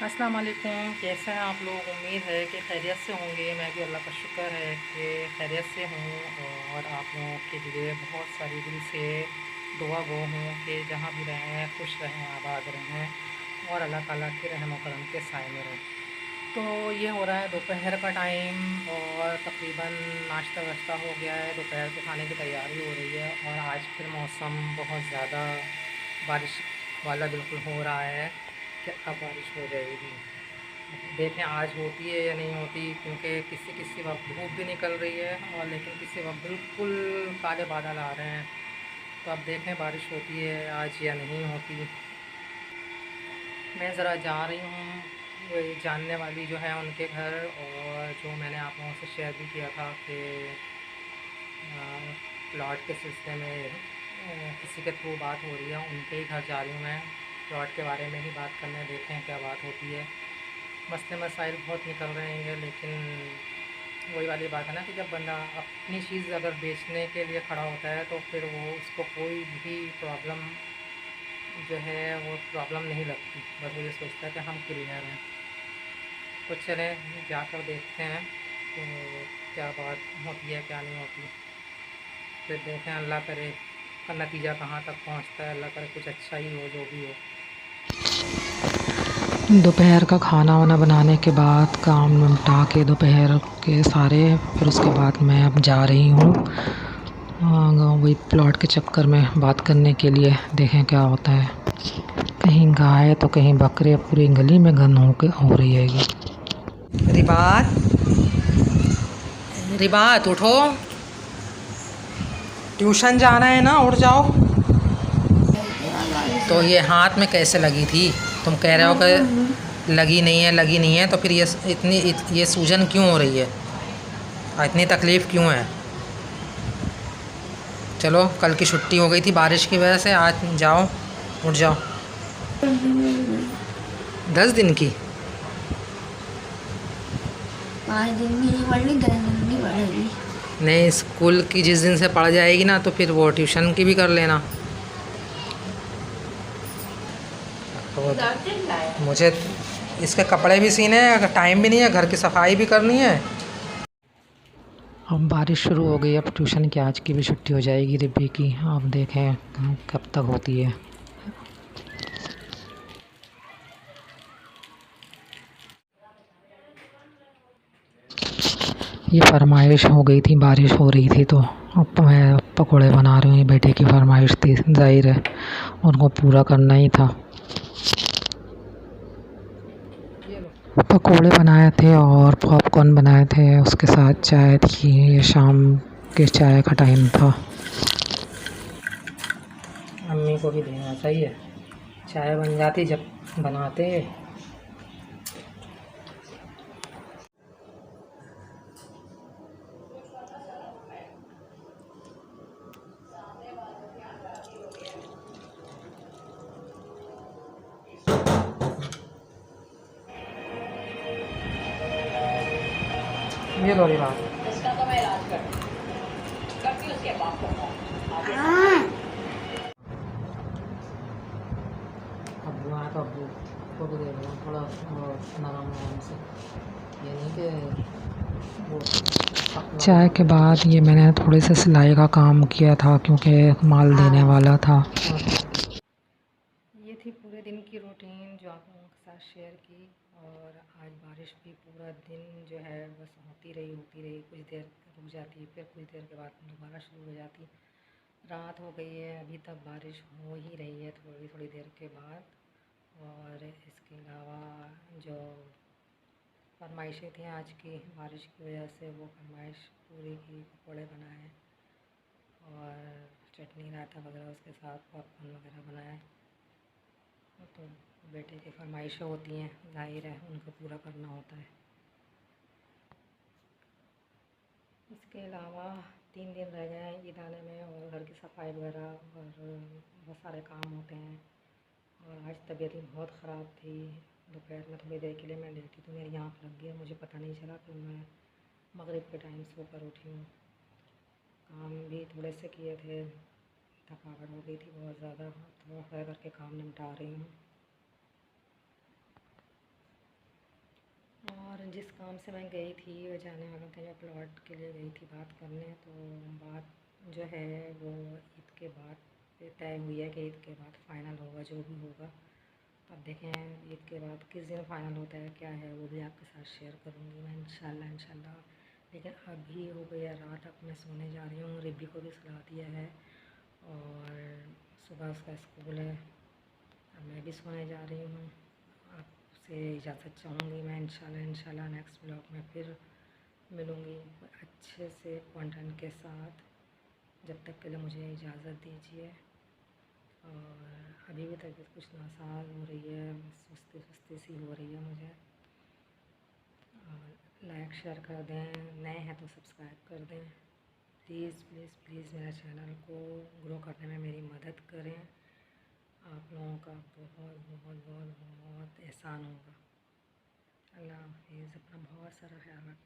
अस्सलाम वालेकुम। कैसे हैं आप लोग? उम्मीद है कि खैरियत से होंगे। मैं भी अल्लाह का शुक्र है कि खैरियत से हूँ और आप लोगों के लिए बहुत सारी दिल से दुआ गो हूँ कि जहाँ भी रहें खुश रहें, आबाद रहें और अल्लाह ताला के रहम व करम के साए में रहें। तो ये हो रहा है दोपहर का टाइम और तकरीबन नाश्ता वाश्ता हो गया है। दोपहर के खाने की तैयारी हो रही है और आज फिर मौसम बहुत ज़्यादा बारिश वाला बिल्कुल हो रहा है कि अब बारिश हो जाएगी। देखें आज होती है या नहीं होती, क्योंकि किसी किसी वक्त धूप भी निकल रही है और लेकिन किसी वक्त बिल्कुल काले बादल आ रहे हैं। तो अब देखें बारिश होती है आज या नहीं होती। मैं ज़रा जा रही हूँ वही जानने वाली जो है उनके घर, और जो मैंने आप लोगों से शेयर भी किया था कि प्लॉट के सिलसिले में किसी के थ्रू बात हो रही है, उनके ही घर जा रही हूँ मैं। प्लॉट के बारे में ही बात करने, देखें क्या बात होती है। मसले मसाइल बहुत निकल रहे हैं, लेकिन वही वाली बात है ना कि जब बंदा अपनी चीज़ अगर बेचने के लिए खड़ा होता है तो फिर वो उसको कोई भी प्रॉब्लम जो है वो प्रॉब्लम नहीं लगती। बस वो ये सोचता है कि हम क्लियर हैं। तो चलें जाकर देखते हैं तो क्या बात होती है क्या नहीं होती। फिर देखें, अल्लाह करे का नतीजा कहाँ तक पहुँचता है। अल्लाह करे कुछ अच्छा ही हो, जो भी हो। दोपहर का खाना वाना बनाने के बाद काम निपटा के दोपहर के सारे, फिर उसके बाद मैं अब जा रही हूँ वही प्लॉट के चक्कर में बात करने के लिए। देखें क्या होता है। कहीं गाय तो कहीं बकरे, पूरी गली में गंद हो रही है। रिबात, रिबात उठो, ट्यूशन जाना है ना, उठ जाओ। तो ये हाथ में कैसे लगी थी? तुम कह रहे हो कि लगी नहीं है, लगी नहीं है, तो फिर ये सूजन क्यों हो रही है और इतनी तकलीफ़ क्यों है? चलो, कल की छुट्टी हो गई थी बारिश की वजह से, आज जाओ, उठ जाओ। 10 दिन की? 5 दिन की नहीं पढ़ ली, 10 दिन की पढ़ेगी। नहीं, स्कूल की जिस दिन से पढ़ जाएगी ना तो फिर वो ट्यूशन की भी कर लेना। तो मुझे इसके कपड़े भी सीने हैं, टाइम भी नहीं है, घर की सफाई भी करनी है। अब बारिश शुरू हो गई, अब ट्यूशन की आज की भी छुट्टी हो जाएगी रिब्बी की। अब देखें कब तक होती है। ये फरमाइश हो गई थी, बारिश हो रही थी तो अब मैं पकोड़े बना रही हूँ। बेटे की फरमाइश थी, जाहिर है उनको पूरा करना ही था। पकोड़े बनाए थे और पॉपकॉर्न बनाए थे, उसके साथ चाय थी। ये शाम के चाय का टाइम था। अम्मी को भी देना चाहिए, चाय बन जाती जब बनाते। ये लो बात। इसका तो मैं इलाज करती हूँ, उसके बाप को अब्बू आए तो अब्बू को भी दे देना थोड़ा नरम नरम से, ये नहीं कि वो पतला चाय के बनाते। बाद ये मैंने थोड़े से सिलाई का काम किया था, क्योंकि माल देने वाला था। ये थी पूरे दिन की रूटीन जो आप लोगों के साथ शेयर की। और आज बारिश भी पूरा दिन जो है बस होती रही कुछ देर रुक जाती, फिर कुछ देर के बाद दोबारा शुरू हो जाती। रात हो गई है, अभी तक बारिश हो ही रही है थोड़ी थोड़ी देर के बाद। और इसके अलावा जो फरमाइशें थी आज की बारिश की वजह से, वो फरमाइश पूरी की। पकौड़े बनाए और चटनी रायता वगैरह उसके साथ पॉपकॉर्न वगैरह बनाए। तो बेटे की फरमाइशें होती हैं, जाहिर है उनको पूरा करना होता है। इसके अलावा 3 दिन रह गए हैं ईद आने में, और घर की सफाई वगैरह और बहुत सारे काम होते हैं। और आज तबीयत भी बहुत ख़राब थी। दोपहर में थोड़ी देर के लिए मैं लेटी तो मेरी आँख लग गई, मुझे पता नहीं चला। फिर मैं मगरिब के टाइम सोकर उठी हूँ। काम भी थोड़े से किए थे, थकावट हो गई थी बहुत ज़्यादा। थोड़ा थोड़ा करके काम निपटा रही हूँ। काम से मैं गई थी, वो जाने वाले थे, मैं प्लॉट के लिए गई थी बात करने। तो बात जो है वो ईद के बाद पे तय हुई है कि ईद के बाद फ़ाइनल होगा जो भी होगा। अब देखें ईद के बाद किस दिन फ़ाइनल होता है, क्या है, वो भी आपके साथ शेयर करूँगी मैं इंशाल्लाह। लेकिन अभी हो गई है रात, अब मैं सोने जा रही हूँ। रिब्बी को भी सुला दिया है और सुबह उसका स्कूल है। अब मैं भी सोने जा रही हूँ। आपसे इजाज़त चाहूँगी मैं। इंशाल्लाह नेक्स्ट ब्लॉग में फिर मिलूँगी अच्छे से कंटेंट के साथ। जब तक के लिए मुझे इजाज़त दीजिए। और अभी भी तबीयत कुछ नासाज हो रही है, सुस्ती सुस्ती सी हो रही है मुझे। और लाइक शेयर कर दें, नए हैं तो सब्सक्राइब कर दें प्लीज़ प्लीज़ प्लीज़। मेरे चैनल को ग्रो करने में मेरी मदद करें। आप लोगों का बहुत बहुत बहुत बहुत एहसान होगा। अल्लाह हाफ़िज़। अपना बहुत सारा ख्याल रखें।